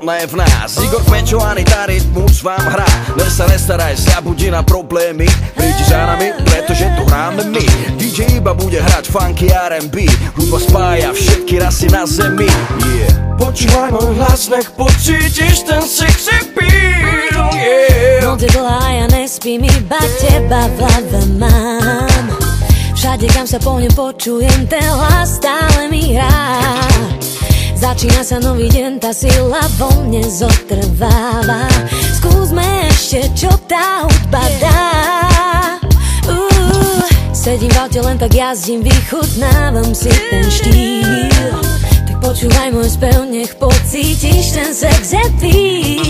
životné v nás. Igor Fenčovaný, tá rytmus vám hrá. Len sa nestaraj, zabudí na problémy. Prídi za nami, pretože tu hráme my. DJ iba bude hrať funky R&B. Hudba spája všetky rasy na zemi. Počúvaj môj hlas, nech pocítiš ten sexy beat. Noc je dlhá, ja nespím, iba teba v hlave mám. Všade, kam sa pohnem, počujem ten hlas, stále mi hrá. Začína sa nový deň, tá sila vo mne zotrváva. Skúsme ešte, čo tá hudba dá. Sedím v aute, len tak jazdím, vychutnávam si ten štýl. Tak počúvaj môj spev, nech pocítiš ten sex appeal.